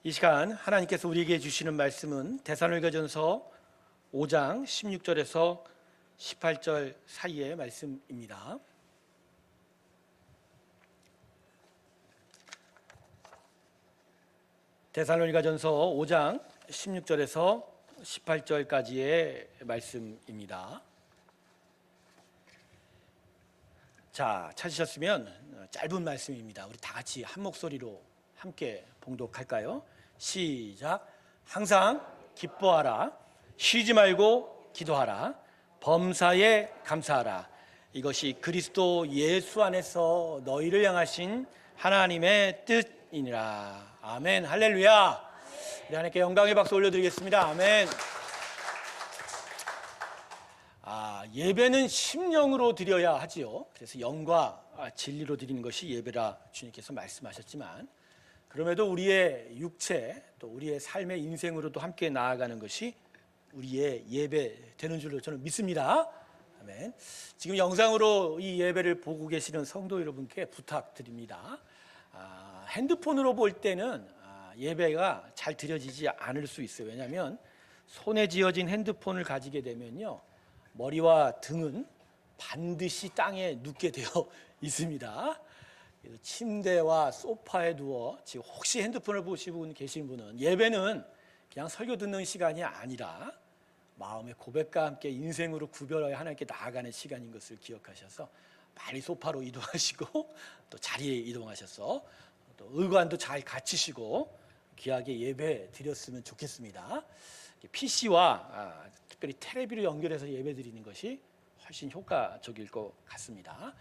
이 시간 하나님께서 우리에게 주시는 말씀은 데살로니가전서 5장 16절에서 18절 사이의 말씀입니다. 데살로니가전서 5장 16절에서 18절까지의 말씀입니다. 자, 찾으셨으면 짧은 말씀입니다. 우리 다 같이 한 목소리로 함께 봉독할까요? 시작. 항상 기뻐하라. 쉬지 말고 기도하라. 범사에 감사하라. 이것이 그리스도 예수 안에서 너희를 향하신 하나님의 뜻이니라. 아멘. 할렐루야. 우리 하나님께 영광의 박수 올려드리겠습니다. 아멘. 예배는 심령으로 드려야 하지요. 그래서 영과 진리로 드리는 것이 예배라 주님께서 말씀하셨지만, 그럼에도 우리의 육체 또 우리의 삶의 인생으로도 함께 나아가는 것이 우리의 예배 되는 줄로 저는 믿습니다. 아멘. 지금 영상으로 이 예배를 보고 계시는 성도 여러분께 부탁드립니다. 핸드폰으로 볼 때는 예배가 잘 드려지지 않을 수 있어요. 왜냐하면 손에 쥐어진 핸드폰을 가지게 되면요, 머리와 등은 반드시 땅에 눕게 되어 있습니다. 그래서 침대와 소파에 누워 지금 혹시 핸드폰을 보시고 계신 분은 예배는 그냥 설교 듣는 시간이 아니라 마음의 고백과 함께 인생으로 구별하여 하나님께 나아가는 시간인 것을 기억하셔서 빨리 소파로 이동하시고 또 자리에 이동하셔서 또 의관도 잘 갖추시고 귀하게 예배 드렸으면 좋겠습니다. PC와 특별히 테레비로 연결해서 예배 드리는 것이 훨씬 효과적일 것 같습니다.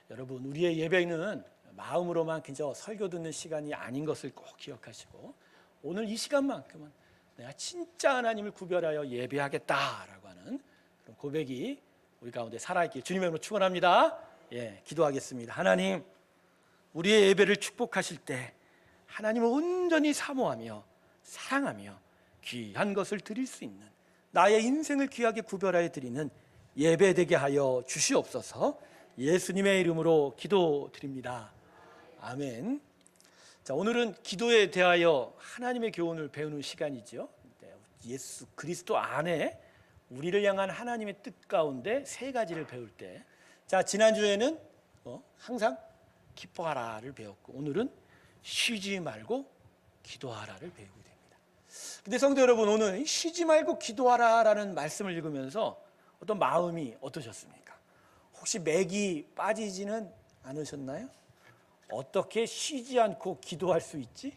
여러분, 우리의 예배는 마음으로만 그저 설교 듣는 시간이 아닌 것을 꼭 기억하시고, 오늘 이 시간만큼은 내가 진짜 하나님을 구별하여 예배하겠다라고 하는 그런 고백이 우리 가운데 살아있길 주님의 이름으로 축원합니다. 기도하겠습니다. 하나님, 우리의 예배를 축복하실 때 하나님을 온전히 사모하며 사랑하며 귀한 것을 드릴 수 있는, 나의 인생을 귀하게 구별하여 드리는 예배 되게 하여 주시옵소서. 예수님의 이름으로 기도드립니다. 아멘. 자, 오늘은 기도에 대하여 하나님의 교훈을 배우는 시간이죠. 예수 그리스도 안에 우리를 향한 하나님의 뜻 가운데 세 가지를 배울 때, 자, 지난주에는 항상 기뻐하라를 배웠고, 오늘은 쉬지 말고 기도하라를 배우게 됩니다. 근데 성도 여러분, 오늘 쉬지 말고 기도하라라는 말씀을 읽으면서 어떤 마음이 어떠셨습니까? 혹시 맥이 빠지지는 않으셨나요? 어떻게 쉬지 않고 기도할 수 있지?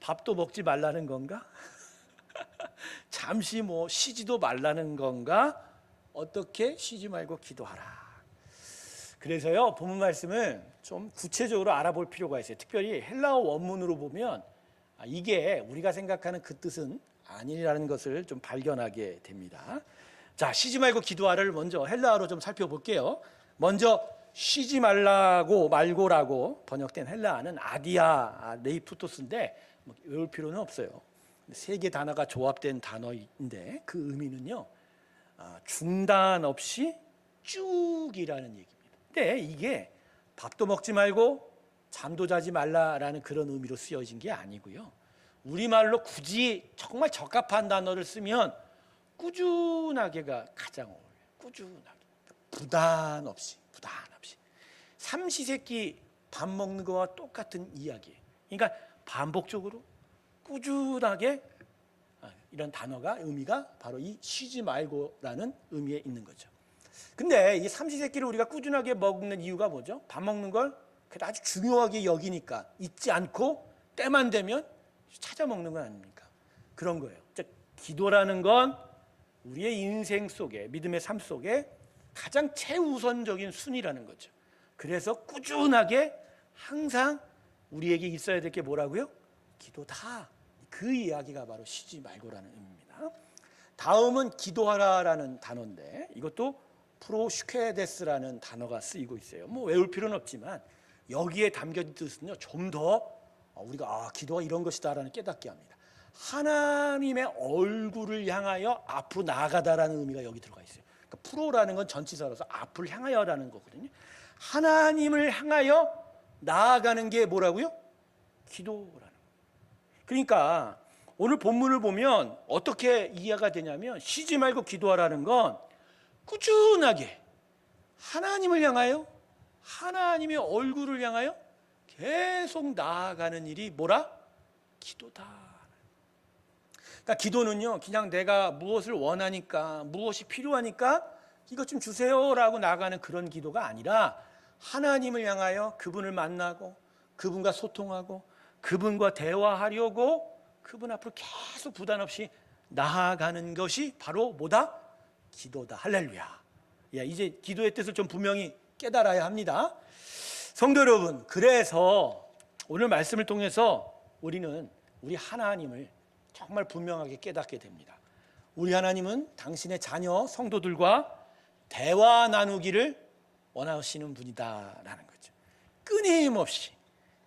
밥도 먹지 말라는 건가? 잠시 쉬지도 말라는 건가? 어떻게 쉬지 말고 기도하라. 그래서요, 본문 말씀을 좀 구체적으로 알아볼 필요가 있어요. 특별히 헬라어 원문으로 보면 이게 우리가 생각하는 그 뜻은 아니라는 것을 좀 발견하게 됩니다. 자, 쉬지 말고 기도하라를 먼저 헬라어로 좀 살펴볼게요. 먼저 쉬지 말고라고 번역된 헬라어는 아디아 레이푸토스인데 외울 필요는 없어요. 세 개 단어가 조합된 단어인데 그 의미는요, 중단 없이 쭉이라는 얘기입니다. 근데 이게 밥도 먹지 말고 잠도 자지 말라라는 그런 의미로 쓰여진 게 아니고요, 우리말로 굳이 정말 적합한 단어를 쓰면 꾸준하게가 가장 어울려요. 꾸준하게, 부단 없이 삼시세끼 밥 먹는 거와 똑같은 이야기예요. 그러니까 반복적으로 꾸준하게, 이런 단어가 의미가 바로 이 쉬지 말고라는 의미에 있는 거죠. 근데 이 삼시세끼를 우리가 꾸준하게 먹는 이유가 뭐죠? 밥 먹는 걸 아주 중요하게 여기니까 잊지 않고 때만 되면 찾아 먹는 건 아닙니까? 그런 거예요. 기도라는 건 우리의 인생 속에, 믿음의 삶 속에 가장 최우선적인 순위라는 거죠. 그래서 꾸준하게 항상 우리에게 있어야 될 게 뭐라고요? 기도다. 그 이야기가 바로 쉬지 말고라는 의미입니다. 다음은 기도하라라는 단어인데, 이것도 프로슈케데스라는 단어가 쓰이고 있어요. 외울 필요는 없지만 여기에 담겨진 뜻은요, 좀 더 우리가 기도가 이런 것이다라는 깨닫게 합니다. 하나님의 얼굴을 향하여 앞으로 나아가다라는 의미가 여기 들어가 있어요. 그러니까 프로라는 건 전치사로서 앞을 향하여라는 거거든요. 하나님을 향하여 나아가는 게 뭐라고요? 기도라는 거예요. 그러니까 오늘 본문을 보면 어떻게 이해가 되냐면 쉬지 말고 기도하라는 건 꾸준하게 하나님을 향하여 하나님의 얼굴을 향하여 계속 나아가는 일이 뭐라? 기도다. 그러니까 기도는요, 그냥 내가 무엇을 원하니까, 무엇이 필요하니까 이것 좀 주세요라고 나가는 그런 기도가 아니라 하나님을 향하여 그분을 만나고 그분과 소통하고 그분과 대화하려고 그분 앞으로 계속 부담 없이 나아가는 것이 바로 뭐다? 기도다. 할렐루야. 이제 기도의 뜻을 좀 분명히 깨달아야 합니다. 성도 여러분, 그래서 오늘 말씀을 통해서 우리는 우리 하나님을 정말 분명하게 깨닫게 됩니다. 우리 하나님은 당신의 자녀 성도들과 대화 나누기를 원하시는 분이다라는 거죠. 끊임없이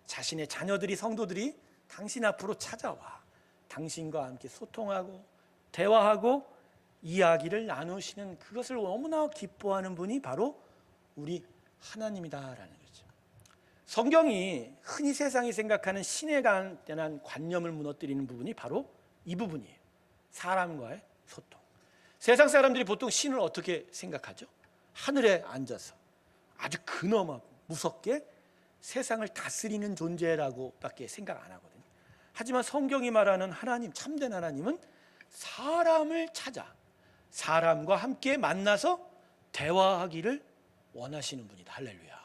자신의 자녀들이 성도들이 당신 앞으로 찾아와 당신과 함께 소통하고 대화하고 이야기를 나누시는 그것을 너무나 기뻐하는 분이 바로 우리 하나님이다라는 거죠. 성경이 흔히 세상이 생각하는 신에 대한 관념을 무너뜨리는 부분이 바로 이 부분이에요. 사람과의 소통. 세상 사람들이 보통 신을 어떻게 생각하죠? 하늘에 앉아서 아주 근엄하고 무섭게 세상을 다스리는 존재라고밖에 생각 안 하거든요. 하지만 성경이 말하는 하나님, 참된 하나님은 사람을 찾아 사람과 함께 만나서 대화하기를 원하시는 분이다. 할렐루야.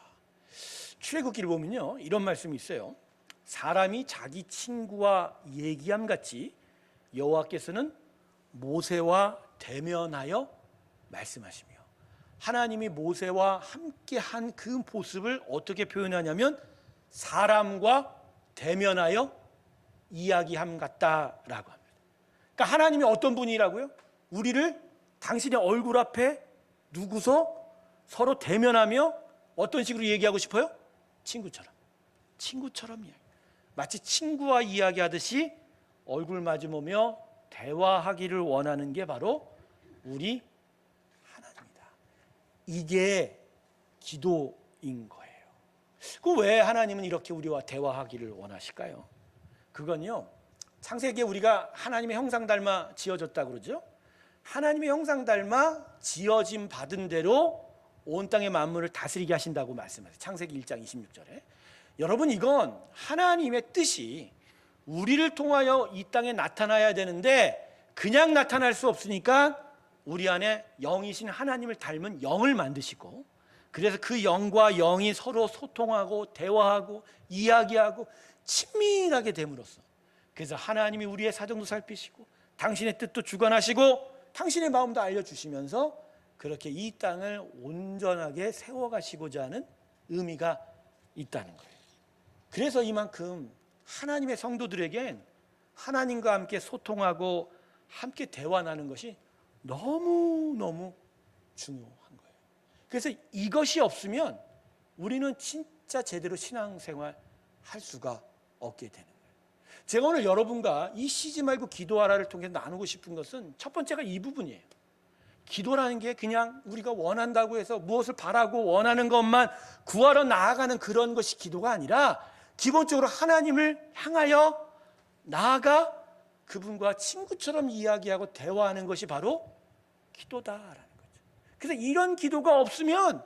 출애굽기를 보면요, 이런 말씀이 있어요. 사람이 자기 친구와 얘기함 같이 여호와께서는 모세와 대면하여 말씀하시며, 하나님이 모세와 함께한 그 모습을 어떻게 표현하냐면 사람과 대면하여 이야기함 같다라고 합니다. 그러니까 하나님이 어떤 분이라고요? 우리를 당신의 얼굴 앞에 누구서 서로 대면하며 어떤 식으로 얘기하고 싶어요? 친구처럼 이야기. 마치 친구와 이야기하듯이 얼굴 마주보며 대화하기를 원하는 게 바로 우리 하나님이다. 이게 기도인 거예요. 왜 하나님은 이렇게 우리와 대화하기를 원하실까요? 그건요, 창세기에 우리가 하나님의 형상 닮아 지어졌다고 그러죠. 하나님의 형상 닮아 지어짐 받은 대로 온 땅의 만물을 다스리게 하신다고 말씀하세요. 창세기 1장 26절에. 여러분, 이건 하나님의 뜻이 우리를 통하여 이 땅에 나타나야 되는데 그냥 나타날 수 없으니까 우리 안에 영이신 하나님을 닮은 영을 만드시고, 그래서 그 영과 영이 서로 소통하고 대화하고 이야기하고 친밀하게 됨으로써, 그래서 하나님이 우리의 사정도 살피시고 당신의 뜻도 주관하시고 당신의 마음도 알려주시면서 그렇게 이 땅을 온전하게 세워가시고자 하는 의미가 있다는 거예요. 그래서 이만큼 하나님의 성도들에겐 하나님과 함께 소통하고 함께 대화 나누는 것이 너무너무 중요한 거예요. 그래서 이것이 없으면 우리는 진짜 제대로 신앙생활 할 수가 없게 되는 거예요. 제가 오늘 여러분과 이 쉬지 말고 기도하라를 통해 나누고 싶은 것은 첫 번째가 이 부분이에요. 기도라는 게 그냥 우리가 원한다고 해서 무엇을 바라고 원하는 것만 구하러 나아가는 그런 것이 기도가 아니라 기본적으로 하나님을 향하여 나아가 그분과 친구처럼 이야기하고 대화하는 것이 바로 기도다라는 거죠. 그래서 이런 기도가 없으면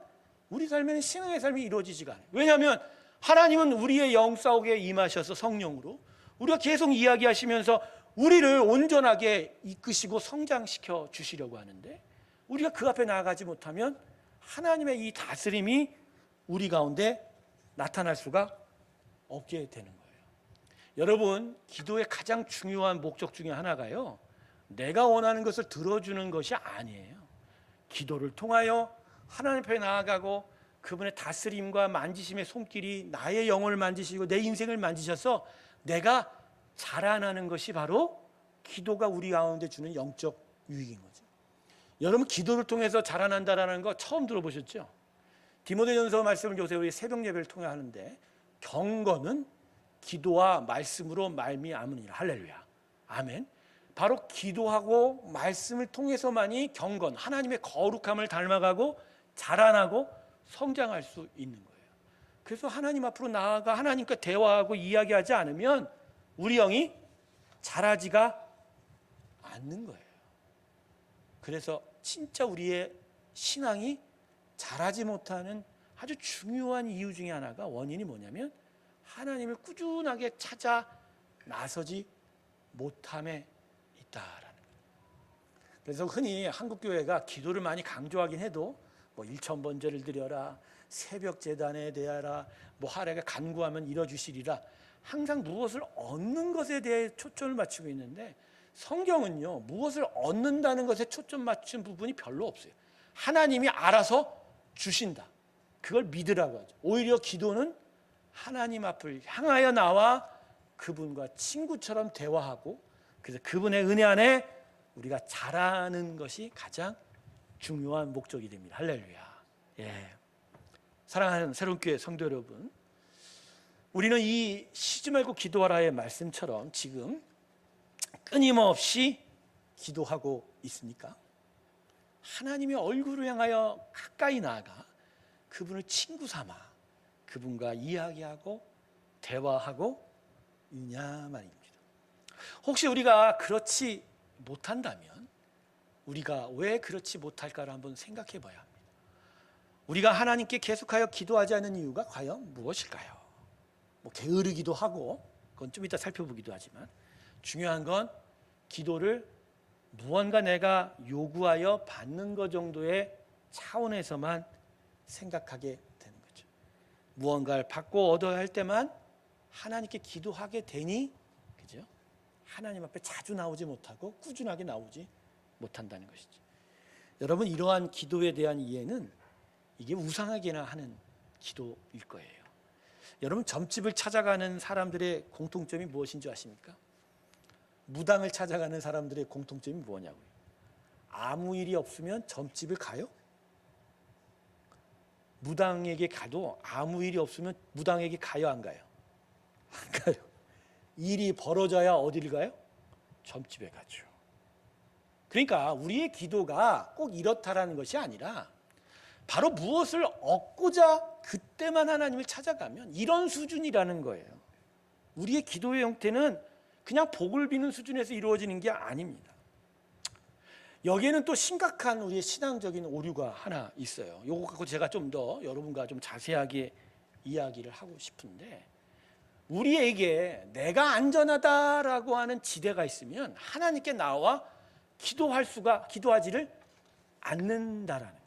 우리 삶에는 신앙의 삶이 이루어지지가 않아요. 왜냐하면 하나님은 우리의 영 속에 임하셔서 성령으로 우리가 계속 이야기하시면서 우리를 온전하게 이끄시고 성장시켜 주시려고 하는데, 우리가 그 앞에 나아가지 못하면 하나님의 이 다스림이 우리 가운데 나타날 수가 없게 되는 거예요. 여러분, 기도의 가장 중요한 목적 중에 하나가요, 내가 원하는 것을 들어주는 것이 아니에요. 기도를 통하여 하나님 앞에 나아가고 그분의 다스림과 만지심의 손길이 나의 영혼을 만지시고 내 인생을 만지셔서 내가 자라나는 것이 바로 기도가 우리 가운데 주는 영적 유익인 거죠. 여러분, 기도를 통해서 자라난다라는 거 처음 들어보셨죠? 디모데전서 말씀을 요새 우리 새벽 예배를 통해 하는데, 경건은 기도와 말씀으로 말미암으니라. 할렐루야. 아멘. 바로 기도하고 말씀을 통해서만이 경건, 하나님의 거룩함을 닮아가고 자라나고 성장할 수 있는 거예요. 그래서 하나님 앞으로 나아가 하나님과 대화하고 이야기하지 않으면 우리 영이 자라지가 않는 거예요. 그래서 진짜 우리의 신앙이 자라지 못하는 아주 중요한 이유 중에 하나가, 원인이 뭐냐면 하나님을 꾸준하게 찾아 나서지 못함에 있다라는 거예요. 그래서 흔히 한국교회가 기도를 많이 강조하긴 해도 뭐 일천번제를 드려라, 새벽 제단에 대하라, 뭐 하루에 간구하면 이뤄주시리라, 항상 무엇을 얻는 것에 대해 초점을 맞추고 있는데, 성경은요 무엇을 얻는다는 것에 초점 맞춘 부분이 별로 없어요. 하나님이 알아서 주신다, 그걸 믿으라고 하죠. 오히려 기도는 하나님 앞을 향하여 나와 그분과 친구처럼 대화하고, 그래서 그분의 은혜 안에 우리가 자라는 것이 가장 중요한 목적이 됩니다. 할렐루야. 예. 사랑하는 새로운교회 성도 여러분, 우리는 이 쉬지 말고 기도하라의 말씀처럼 지금 끊임없이 기도하고 있습니까? 하나님의 얼굴을 향하여 가까이 나아가 그분을 친구 삼아 그분과 이야기하고 대화하고 있냐 말입니다. 혹시 우리가 그렇지 못한다면 우리가 왜 그렇지 못할까를 한번 생각해 봐야 합니다. 우리가 하나님께 계속하여 기도하지 않는 이유가 과연 무엇일까요? 뭐 게으르기도 하고, 그건 좀 이따 살펴보기도 하지만, 중요한 건 기도를 무언가 내가 요구하여 받는 것 정도의 차원에서만 생각하게 되는 거죠. 무언가를 받고 얻어야 할 때만 하나님께 기도하게 되니, 그죠? 하나님 앞에 자주 나오지 못하고 꾸준하게 나오지 못한다는 것이죠. 여러분, 이러한 기도에 대한 이해는 이게 우상하게나 하는 기도일 거예요. 여러분, 점집을 찾아가는 사람들의 공통점이 무엇인 줄 아십니까? 무당을 찾아가는 사람들의 공통점이 뭐냐고요? 아무 일이 없으면 점집을 가요? 무당에게 가도 아무 일이 없으면 무당에게 가요, 안 가요? 안 가요. 일이 벌어져야 어디를 가요? 점집에 가죠. 그러니까 우리의 기도가 꼭 이렇다라는 것이 아니라, 바로 무엇을 얻고자 그때만 하나님을 찾아가면 이런 수준이라는 거예요. 우리의 기도의 형태는 그냥 복을 비는 수준에서 이루어지는 게 아닙니다. 여기에는 또 심각한 우리의 신앙적인 오류가 하나 있어요. 이거 갖고 제가 좀 더 여러분과 좀 자세하게 이야기를 하고 싶은데, 우리에게 내가 안전하다라고 하는 지대가 있으면 하나님께 나와 기도하지를 않는다라는 거예요.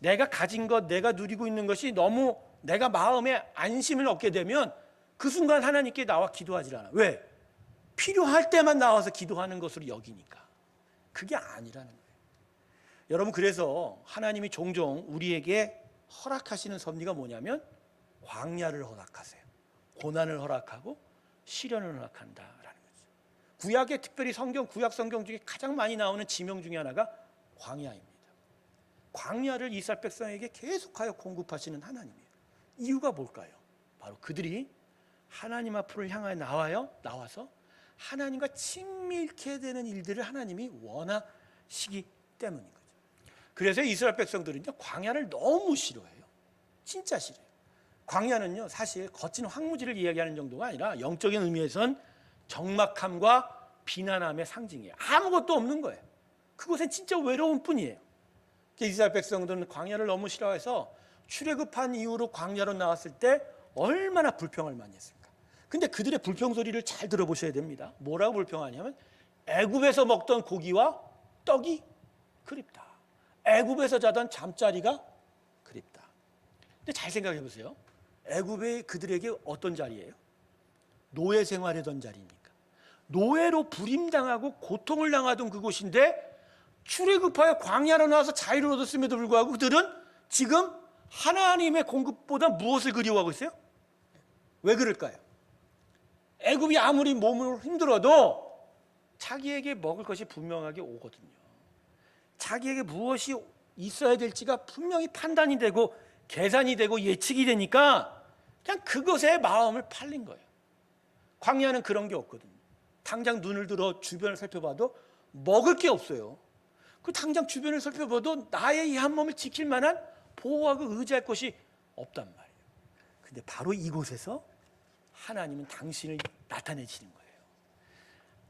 내가 가진 것, 내가 누리고 있는 것이 너무 내가 마음에 안심을 얻게 되면 그 순간 하나님께 나와 기도하지 않아. 왜? 필요할 때만 나와서 기도하는 것으로 여기니까. 그게 아니라는 거예요. 여러분, 그래서 하나님이 종종 우리에게 허락하시는 섭리가 뭐냐면 광야를 허락하세요. 고난을 허락하고 시련을 허락한다라는 거죠. 구약에, 특별히 구약 성경 중에 가장 많이 나오는 지명 중에 하나가 광야입니다. 광야를 이스라엘 백성에게 계속하여 공급하시는 하나님이에요. 이유가 뭘까요? 바로 그들이 하나님 앞으로 향하여 나와서 하나님과 친밀케 되는 일들을 하나님이 원하시기 때문인 거죠. 그래서 이스라엘 백성들은요, 광야를 너무 싫어해요. 진짜 싫어요. 광야는요, 사실 거친 황무지를 이야기하는 정도가 아니라 영적인 의미에선 적막함과 비난함의 상징이에요. 아무것도 없는 거예요. 그곳엔 진짜 외로운 뿐이에요. 이스라엘 백성들은 광야를 너무 싫어해서 출애굽한 이후로 광야로 나왔을 때 얼마나 불평을 많이 했습니까? 근데 그들의 불평 소리를 잘 들어보셔야 됩니다. 뭐라고 불평하냐면 애굽에서 먹던 고기와 떡이 그립다. 애굽에서 자던 잠자리가 그립다. 근데 잘 생각해 보세요. 애굽이 그들에게 어떤 자리예요? 노예 생활하던 자리입니까? 노예로 부림당하고 고통을 당하던 그곳인데 출애굽하여 광야로 나와서 자유를 얻었음에도 불구하고 그들은 지금 하나님의 공급보다 무엇을 그리워하고 있어요? 왜 그럴까요? 애굽이 아무리 몸으로 힘들어도 자기에게 먹을 것이 분명하게 오거든요. 자기에게 무엇이 있어야 될지가 분명히 판단이 되고 계산이 되고 예측이 되니까 그냥 그것에 마음을 팔린 거예요. 광야는 그런 게 없거든요. 당장 눈을 들어 주변을 살펴봐도 먹을 게 없어요. 그 당장 주변을 살펴봐도 나의 이 한 몸을 지킬 만한 보호하고 의지할 것이 없단 말이에요. 근데 바로 이곳에서 하나님은 당신을 나타내시는 거예요.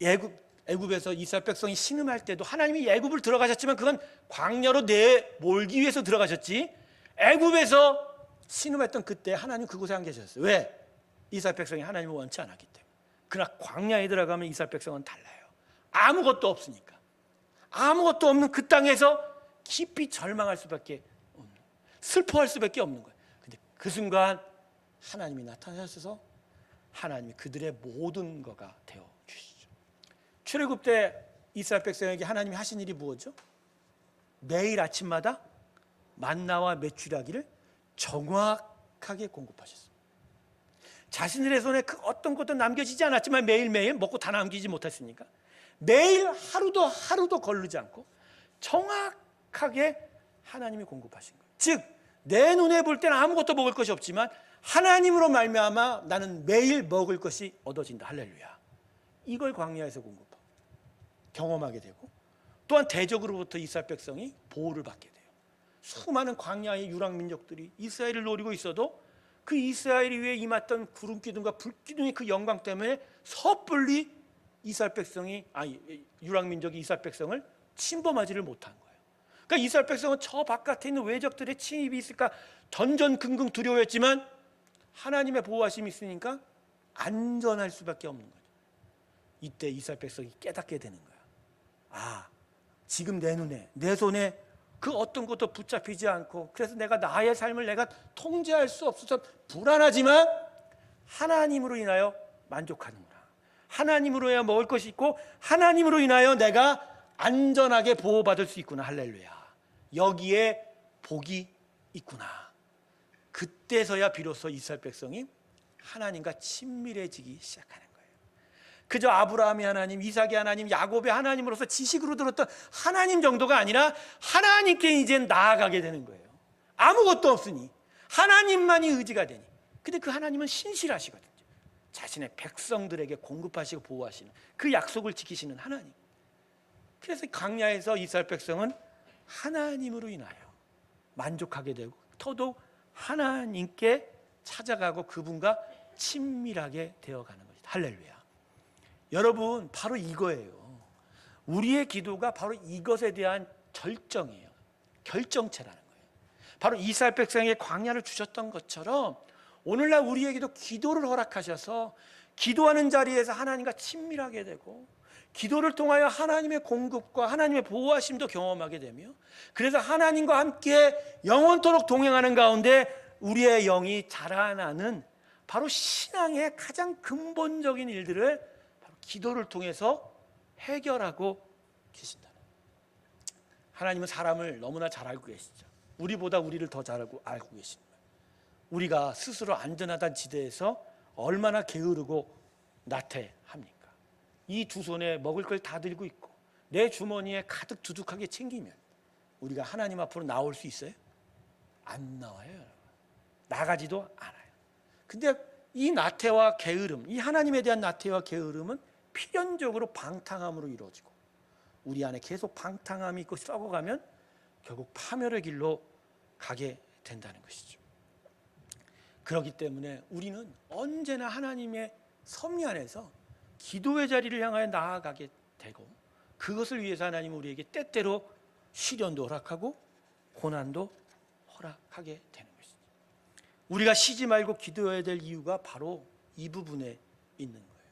애굽에서 이스라엘 백성이 신음할 때도 하나님이 애굽을 들어가셨지만 그건 광야로 내몰기 위해서 들어가셨지, 애굽에서 신음했던 그때 하나님 그곳에 안 계셨어요. 왜? 이스라엘 백성이 하나님을 원치 않았기 때문에. 그러나 광야에 들어가면 이스라엘 백성은 달라요. 아무것도 없으니까. 아무것도 없는 그 땅에서 깊이 절망할 수밖에 없는, 슬퍼할 수밖에 없는 거예요. 근데 그 순간 하나님이 나타나셔서 하나님이 그들의 모든 거가 되어 주시죠. 출애굽 때 이스라엘 백성에게 하나님이 하신 일이 무엇이죠? 매일 아침마다 만나와 메추라기를 정확하게 공급하셨습니다. 자신들의 손에 그 어떤 것도 남겨지지 않았지만 매일매일 먹고 다 남기지 못했으니까 매일 하루도 거르지 않고 정확하게 하나님이 공급하신 거예요. 즉 내 눈에 볼 때는 아무것도 먹을 것이 없지만 하나님으로 말미암아 나는 매일 먹을 것이 얻어진다. 할렐루야. 이걸 광야에서 공급하고 경험하게 되고, 또한 대적으로부터 이스라엘 백성이 보호를 받게 돼요. 수많은 광야의 유랑민족들이 이스라엘을 노리고 있어도 그 이스라엘 위에 임했던 구름기둥과 불기둥의 그 영광 때문에 섣불리 유랑민족이 이스라엘 백성을 침범하지를 못한 거예요. 그러니까 이스라엘 백성은 저 바깥에 있는 외적들의 침입이 있을까 전전긍긍 두려워했지만 하나님의 보호하심이 있으니까 안전할 수밖에 없는 거죠. 이때 이스라엘 백성이 깨닫게 되는 거야. 아, 지금 내 눈에, 내 손에 그 어떤 것도 붙잡히지 않고, 그래서 내가 나의 삶을 내가 통제할 수 없어서 불안하지만 하나님으로 인하여 만족하는구나. 하나님으로 인하여 먹을 것이 있고 하나님으로 인하여 내가 안전하게 보호받을 수 있구나. 할렐루야. 여기에 복이 있구나. 그때서야 비로소 이스라엘 백성이 하나님과 친밀해지기 시작하는 거예요. 그저 아브라함의 하나님, 이삭의 하나님, 야곱의 하나님으로서 지식으로 들었던 하나님 정도가 아니라 하나님께 이제 나아가게 되는 거예요. 아무것도 없으니 하나님만이 의지가 되니. 근데 그 하나님은 신실하시거든요. 자신의 백성들에게 공급하시고 보호하시는 그 약속을 지키시는 하나님. 그래서 광야에서 이스라엘 백성은 하나님으로 인하여 만족하게 되고 더더욱 하나님께 찾아가고 그분과 친밀하게 되어가는 것이다. 할렐루야. 여러분, 바로 이거예요. 우리의 기도가 바로 이것에 대한 결정이에요. 결정체라는 거예요. 바로 이스라엘 백성에게 광야를 주셨던 것처럼 오늘날 우리에게도 기도를 허락하셔서 기도하는 자리에서 하나님과 친밀하게 되고, 기도를 통하여 하나님의 공급과 하나님의 보호하심도 경험하게 되며, 그래서 하나님과 함께 영원토록 동행하는 가운데 우리의 영이 자라나는 바로 신앙의 가장 근본적인 일들을 바로 기도를 통해서 해결하고 계신다는 거예요. 하나님은 사람을 너무나 잘 알고 계시죠. 우리보다 우리를 더 잘 알고 계십니다. 우리가 스스로 안전하다는 지대에서 얼마나 게으르고 나태합니까? 이 두 손에 먹을 걸 다 들고 있고 내 주머니에 가득 두둑하게 챙기면 우리가 하나님 앞으로 나올 수 있어요? 안 나와요. 나가지도 않아요. 근데 이 나태와 게으름, 이 하나님에 대한 나태와 게으름은 필연적으로 방탕함으로 이루어지고, 우리 안에 계속 방탕함이 있고 썩어가면 결국 파멸의 길로 가게 된다는 것이죠. 그렇기 때문에 우리는 언제나 하나님의 섭리 안에서 기도의 자리를 향하여 나아가게 되고, 그것을 위해서 하나님은 우리에게 때때로 시련도 허락하고 고난도 허락하게 되는 것이죠. 우리가 쉬지 말고 기도해야 될 이유가 바로 이 부분에 있는 거예요.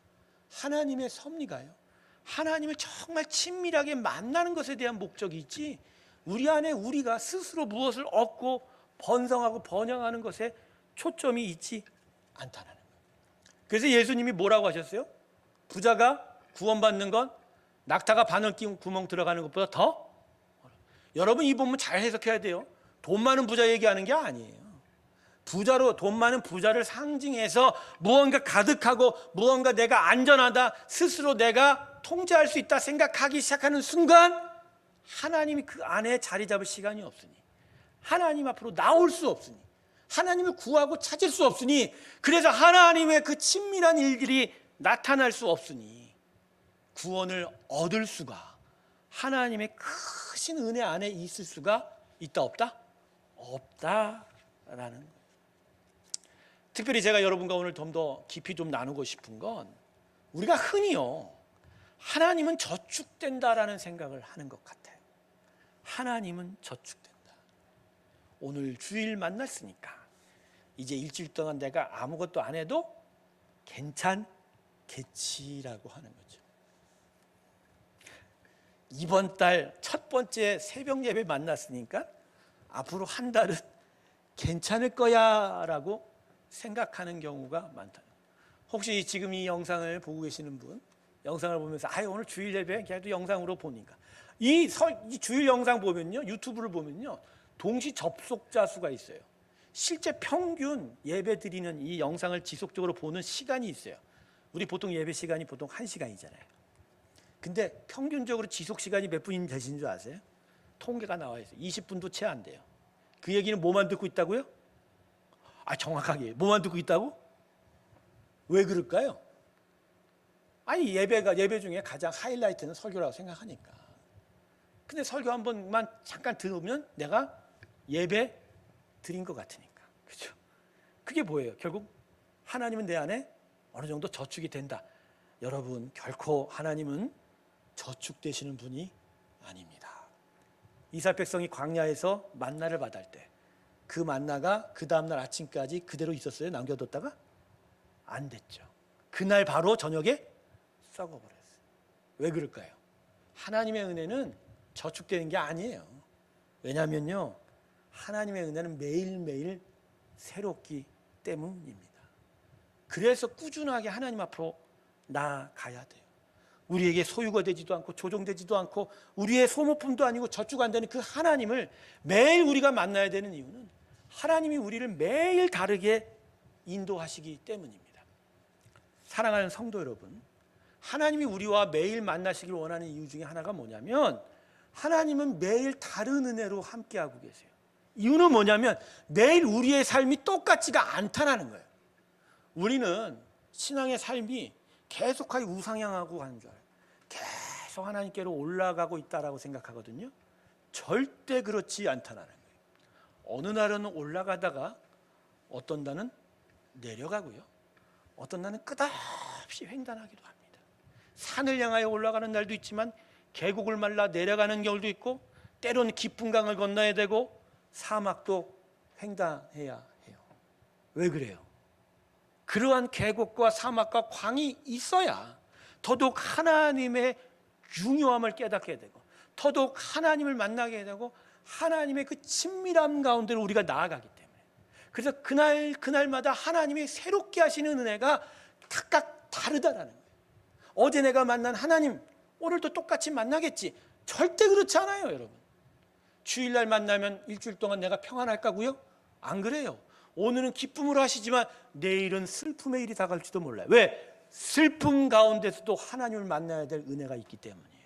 하나님의 섭리가요, 하나님을 정말 친밀하게 만나는 것에 대한 목적이 있지, 우리 안에 우리가 스스로 무엇을 얻고 번성하고 번영하는 것에 초점이 있지 않다는 거예요. 그래서 예수님이 뭐라고 하셨어요? 부자가 구원받는 건 낙타가 바늘 끼고 구멍 들어가는 것보다 더. 여러분, 이 본문 잘 해석해야 돼요. 돈 많은 부자 얘기하는 게 아니에요. 돈 많은 부자를 상징해서 무언가 가득하고 무언가 내가 안전하다, 스스로 내가 통제할 수 있다 생각하기 시작하는 순간 하나님이 그 안에 자리 잡을 시간이 없으니, 하나님 앞으로 나올 수 없으니, 하나님을 구하고 찾을 수 없으니, 그래서 하나님의 그 친밀한 일들이 나타날 수 없으니 구원을 얻을 수가, 하나님의 크신 은혜 안에 있을 수가 있다 없다? 없다라는 거예요. 특별히 제가 여러분과 오늘 좀 더 깊이 좀 나누고 싶은 건, 우리가 흔히요 하나님은 저축된다라는 생각을 하는 것 같아요. 하나님은 저축된다. 오늘 주일 만났으니까 이제 일주일 동안 내가 아무것도 안 해도 괜찮겠지라고 하는 거죠. 이번 달 첫 번째 새벽 예배 만났으니까 앞으로 한 달은 괜찮을 거야 라고 생각하는 경우가 많다. 혹시 지금 이 영상을 보고 계시는 분, 영상을 보면서 오늘 주일 예배 그래도 영상으로 보니까 이 주일 영상 보면요, 유튜브를 보면요, 동시 접속자 수가 있어요. 실제 평균 예배 드리는 이 영상을 지속적으로 보는 시간이 있어요. 우리 보통 예배 시간이 보통 1시간이잖아요. 근데 평균적으로 지속 시간이 몇 분이 되시는 줄 아세요? 통계가 나와 있어요. 20분도 채 안 돼요. 그 얘기는 뭐만 듣고 있다고요? 정확하게 뭐만 듣고 있다고? 왜 그럴까요? 예배 중에 가장 하이라이트는 설교라고 생각하니까. 근데 설교 한 번만 잠깐 들으면 내가 예배 드린 것 같으니까. 그렇죠? 그게 뭐예요? 결국 하나님은 내 안에 어느 정도 저축이 된다. 여러분, 결코 하나님은 저축되시는 분이 아닙니다. 이스라엘 백성이 광야에서 만나를 받을 때 그 만나가 그 다음날 아침까지 그대로 있었어요? 남겨뒀다가? 안 됐죠. 그날 바로 저녁에 썩어버렸어요. 왜 그럴까요? 하나님의 은혜는 저축되는 게 아니에요. 왜냐하면요, 하나님의 은혜는 매일매일 새롭기 때문입니다. 그래서 꾸준하게 하나님 앞으로 나아가야 돼요. 우리에게 소유가 되지도 않고 조종되지도 않고 우리의 소모품도 아니고 저축 안 되는 그 하나님을 매일 우리가 만나야 되는 이유는 하나님이 우리를 매일 다르게 인도하시기 때문입니다. 사랑하는 성도 여러분, 하나님이 우리와 매일 만나시길 원하는 이유 중에 하나가 뭐냐면 하나님은 매일 다른 은혜로 함께하고 계세요. 이유는 뭐냐면 매일 우리의 삶이 똑같지가 않다는 거예요. 우리는 신앙의 삶이 계속하게 우상향하고 가는 줄 알아요. 계속 하나님께로 올라가고 있다라고 생각하거든요. 절대 그렇지 않다는 거예요. 어느 날은 올라가다가 어떤 날은 내려가고요. 어떤 날은 끝없이 횡단하기도 합니다. 산을 향하여 올라가는 날도 있지만 계곡을 말라 내려가는 겨울도 있고 때로는 깊은 강을 건너야 되고 사막도 횡단해야 해요. 왜 그래요? 그러한 계곡과 사막과 광이 있어야 더더욱 하나님의 중요함을 깨닫게 되고 더더욱 하나님을 만나게 되고 하나님의 그 친밀함 가운데로 우리가 나아가기 때문에, 그래서 그날마다 하나님이 새롭게 하시는 은혜가 각각 다르다라는 거예요. 어제 내가 만난 하나님 오늘도 똑같이 만나겠지? 절대 그렇지 않아요, 여러분. 주일날 만나면 일주일 동안 내가 평안할까고요? 안 그래요. 오늘은 기쁨으로 하시지만 내일은 슬픔의 일이 다가올지도 몰라요. 왜? 슬픔 가운데서도 하나님을 만나야 될 은혜가 있기 때문이에요.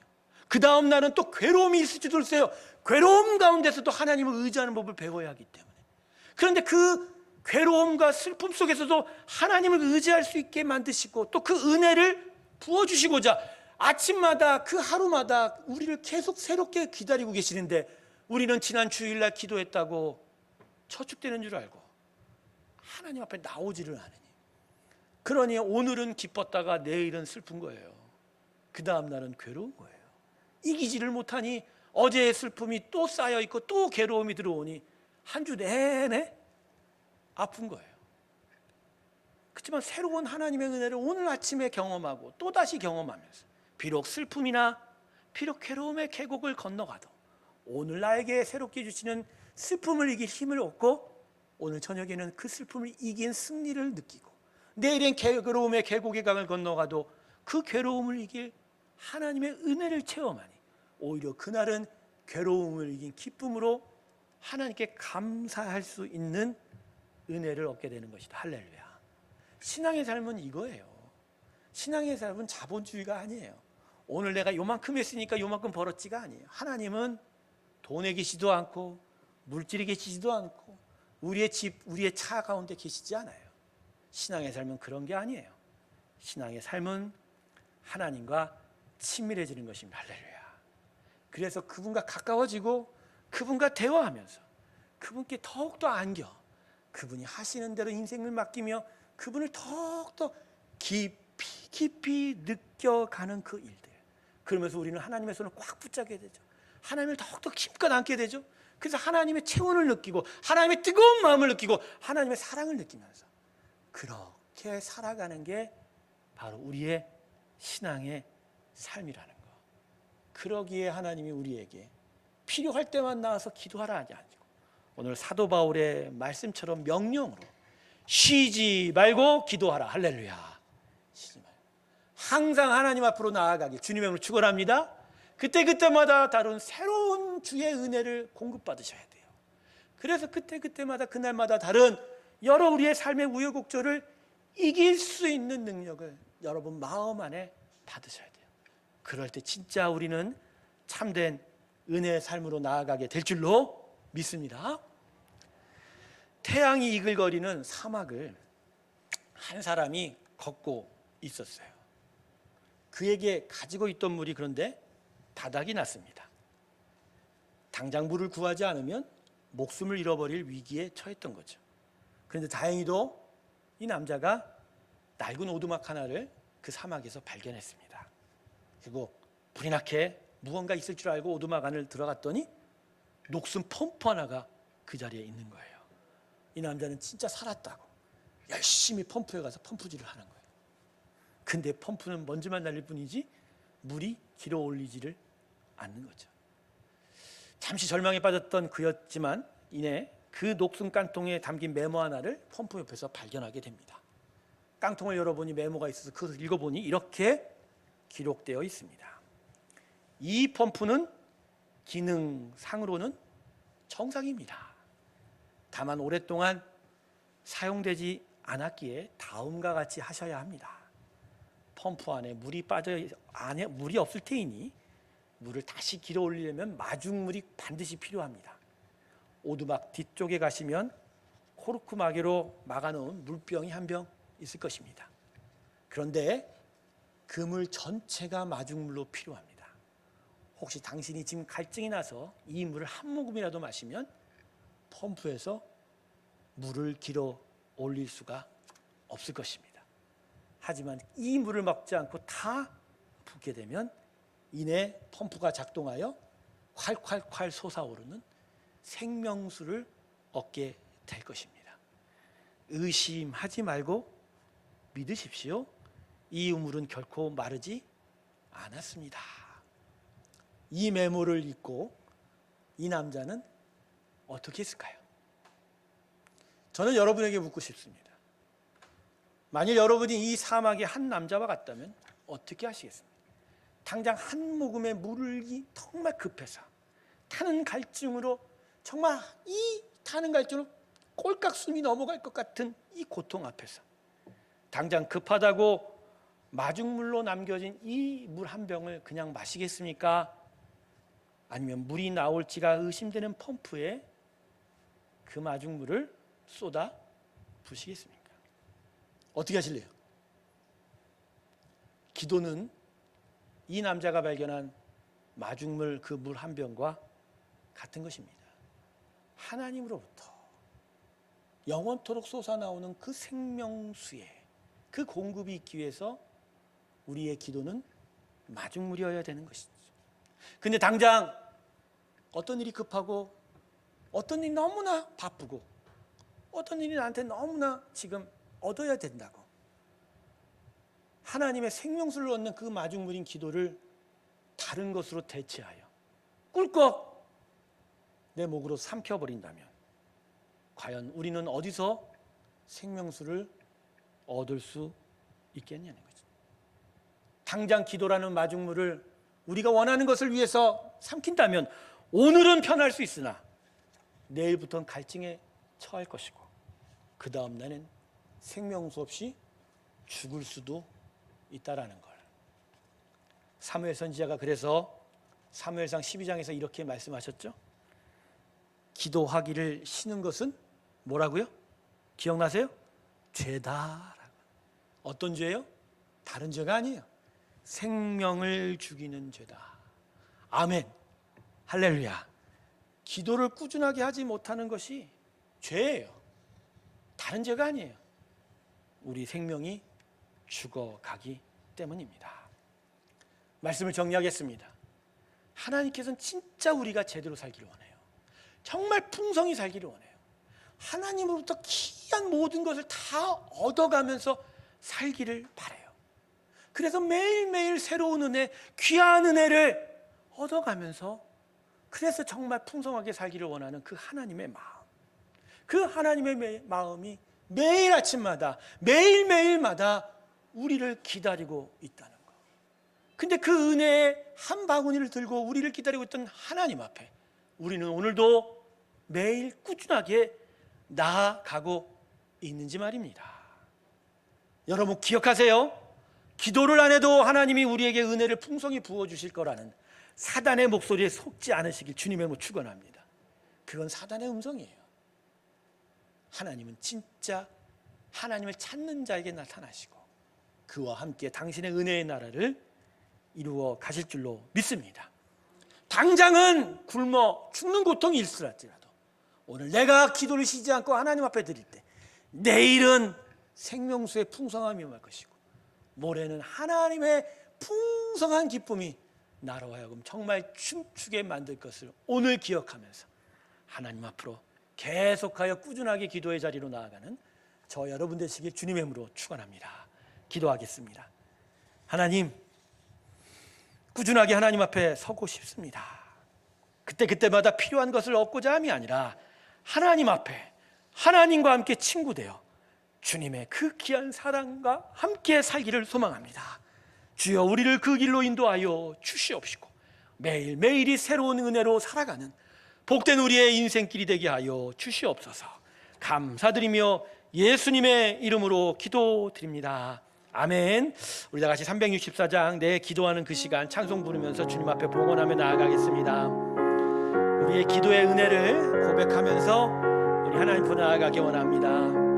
그 다음 날은 또 괴로움이 있을지도 있어요. 괴로움 가운데서도 하나님을 의지하는 법을 배워야 하기 때문에. 그런데 그 괴로움과 슬픔 속에서도 하나님을 의지할 수 있게 만드시고 또 그 은혜를 부어주시고자 아침마다 그 하루마다 우리를 계속 새롭게 기다리고 계시는데 우리는 지난 주일날 기도했다고 저축되는 줄 알고 하나님 앞에 나오지를 않으니, 그러니 오늘은 기뻤다가 내일은 슬픈 거예요. 그 다음 날은 괴로운 거예요. 이기지를 못하니 어제의 슬픔이 또 쌓여있고 또 괴로움이 들어오니 한 주 내내 아픈 거예요. 그렇지만 새로운 하나님의 은혜를 오늘 아침에 경험하고 또다시 경험하면서 비록 슬픔이나 비록 괴로움의 계곡을 건너가도 오늘 나에게 새롭게 주시는 슬픔을 이길 힘을 얻고 오늘 저녁에는 그 슬픔을 이긴 승리를 느끼고 내일엔 괴로움의 계곡의 강을 건너가도 그 괴로움을 이길 하나님의 은혜를 체험하니 오히려 그날은 괴로움을 이긴 기쁨으로 하나님께 감사할 수 있는 은혜를 얻게 되는 것이다. 할렐루야. 신앙의 삶은 이거예요. 신앙의 삶은 자본주의가 아니에요. 오늘 내가 요만큼 했으니까 요만큼 벌었지가 아니에요. 하나님은 돈에 계시지도 않고 물질에 계시지도 않고 우리의 집, 우리의 차 가운데 계시지 않아요. 신앙의 삶은 그런 게 아니에요. 신앙의 삶은 하나님과 친밀해지는 것입니다. 할렐루야. 그래서 그분과 가까워지고 그분과 대화하면서 그분께 더욱더 안겨 그분이 하시는 대로 인생을 맡기며 그분을 더욱더 깊이 느껴가는 그 일들, 그러면서 우리는 하나님의 손을 꽉 붙잡게 되죠. 하나님을 더욱더 힘껏 안게 되죠. 그래서 하나님의 체온을 느끼고 하나님의 뜨거운 마음을 느끼고 하나님의 사랑을 느끼면서 그렇게 살아가는 게 바로 우리의 신앙의 삶이라는 거. 그러기에 하나님이 우리에게 필요할 때만 나와서 기도하라 하지 않고 오늘 사도 바울의 말씀처럼 명령으로 쉬지 말고 기도하라. 할렐루야. 쉬지 말고 항상 하나님 앞으로 나아가길 주님의 이름으로 축원합니다. 그때그때마다 다른 새로운 주의 은혜를 공급받으셔야 돼요. 그래서 그때그때마다 그날마다 다른 여러 우리의 삶의 우여곡절을 이길 수 있는 능력을 여러분 마음 안에 받으셔야 돼요. 그럴 때 진짜 우리는 참된 은혜의 삶으로 나아가게 될 줄로 믿습니다. 태양이 이글거리는 사막을 한 사람이 걷고 있었어요. 그에게 가지고 있던 물이 그런데 바닥이 났습니다. 당장 물을 구하지 않으면 목숨을 잃어버릴 위기에 처했던 거죠. 그런데 다행히도 이 남자가 낡은 오두막 하나를 그 사막에서 발견했습니다. 그리고 불이 나게 무언가 있을 줄 알고 오두막 안을 들어갔더니 녹슨 펌프 하나가 그 자리에 있는 거예요. 이 남자는 진짜 살았다고 열심히 펌프에 가서 펌프질을 하는 거예요. 근데 펌프는 먼지만 날릴 뿐이지 물이 길어 올리지를 않는 거죠. 잠시 절망에 빠졌던 그였지만 이내 그 녹슨 깡통에 담긴 메모 하나를 펌프 옆에서 발견하게 됩니다. 깡통을 열어보니 메모가 있어서 그것을 읽어보니 이렇게 기록되어 있습니다. 이 펌프는 기능상으로는 정상입니다. 다만 오랫동안 사용되지 않았기에 다음과 같이 하셔야 합니다. 펌프 안에 물이 없을 테이니 물을 다시 길어 올리려면 마중물이 반드시 필요합니다. 오두막 뒤쪽에 가시면 코르크 마개로 막아놓은 물병이 한 병 있을 것입니다. 그런데 그 물 전체가 마중물로 필요합니다. 혹시 당신이 지금 갈증이 나서 이 물을 한 모금이라도 마시면 펌프에서 물을 길어 올릴 수가 없을 것입니다. 하지만 이 물을 먹지 않고 다 붓게 되면 이내 펌프가 작동하여 콸콸콸 솟아오르는 생명수를 얻게 될 것입니다. 의심하지 말고 믿으십시오. 이 우물은 결코 마르지 않았습니다. 이 메모를 읽고 이 남자는 어떻게 했을까요? 저는 여러분에게 묻고 싶습니다. 만일 여러분이 이 사막의 한 남자와 같다면 어떻게 하시겠습니까? 당장 한 모금의 물이 정말 급해서 타는 갈증으로 정말 이 타는 갈증으로 꼴깍숨이 넘어갈 것 같은 이 고통 앞에서 당장 급하다고 마중물로 남겨진 이 물 한 병을 그냥 마시겠습니까? 아니면 물이 나올지가 의심되는 펌프에 그 마중물을 쏟아 부시겠습니까? 어떻게 하실래요? 기도는 이 남자가 발견한 마중물 그 물 한 병과 같은 것입니다. 하나님으로부터 영원토록 솟아나오는 그 생명수에 그 공급이 있기 위해서 우리의 기도는 마중물이어야 되는 것이죠. 근데 당장 어떤 일이 급하고 어떤 일이 너무나 바쁘고 어떤 일이 나한테 너무나 지금 얻어야 된다고 하나님의 생명수를 얻는 그 마중물인 기도를 다른 것으로 대체하여 꿀꺽 내 목으로 삼켜버린다면 과연 우리는 어디서 생명수를 얻을 수 있겠냐는 거죠. 당장 기도라는 마중물을 우리가 원하는 것을 위해서 삼킨다면 오늘은 편할 수 있으나 내일부터는 갈증에 처할 것이고 그 다음 날은 생명수 없이 죽을 수도 있다라는 걸. 사무엘 선지자가 그래서 사무엘상 12장에서 이렇게 말씀하셨죠. 기도하기를 쉬는 것은 뭐라고요? 기억나세요? 죄다라고. 어떤 죄예요? 다른 죄가 아니에요. 생명을 죽이는 죄다. 아멘. 할렐루야. 기도를 꾸준하게 하지 못하는 것이 죄예요. 다른 죄가 아니에요. 우리 생명이 죽어가기 때문입니다. 말씀을 정리하겠습니다. 하나님께서는 진짜 우리가 제대로 살기를 원해요. 정말 풍성히 살기를 원해요. 하나님으로부터 귀한 모든 것을 다 얻어가면서 살기를 바라요. 그래서 매일매일 새로운 은혜, 귀한 은혜를 얻어가면서, 그래서 정말 풍성하게 살기를 원하는 그 하나님의 마음, 그 하나님의 마음이 매일 아침마다 매일매일마다 우리를 기다리고 있다는 것. 근데 그 은혜의 한 바구니를 들고 우리를 기다리고 있던 하나님 앞에 우리는 오늘도 매일 꾸준하게 나아가고 있는지 말입니다. 여러분 기억하세요. 기도를 안 해도 하나님이 우리에게 은혜를 풍성히 부어주실 거라는 사단의 목소리에 속지 않으시길 주님의 이름으로 축원합니다. 그건 사단의 음성이에요. 하나님은 진짜 하나님을 찾는 자에게 나타나시고 그와 함께 당신의 은혜의 나라를 이루어 가실 줄로 믿습니다. 당장은 굶어 죽는 고통이 있을지라도 오늘 내가 기도를 쉬지 않고 하나님 앞에 드릴 때 내일은 생명수의 풍성함이 임할 것이고 모레는 하나님의 풍성한 기쁨이 나로 하여금 정말 춤추게 만들 것을 오늘 기억하면서 하나님 앞으로 계속하여 꾸준하게 기도의 자리로 나아가는 저 여러분 되시길 주님의 이름으로 축원합니다. 기도하겠습니다. 하나님, 꾸준하게 하나님 앞에 서고 싶습니다. 그때마다 필요한 것을 얻고자 함이 아니라 하나님 앞에 하나님과 함께 친구되어 주님의 그 귀한 사랑과 함께 살기를 소망합니다. 주여 우리를 그 길로 인도하여 주시옵시고 매일매일이 새로운 은혜로 살아가는 복된 우리의 인생길이 되게 하여 주시옵소서. 감사드리며 예수님의 이름으로 기도드립니다. 아멘. 우리 다 같이 364장 내 기도하는 그 시간 찬송 부르면서 주님 앞에 봉헌하며 나아가겠습니다. 우리의 기도의 은혜를 고백하면서 우리 하나님 앞에 나아가기 원합니다.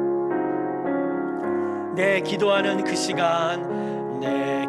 내 기도하는 그 시간 내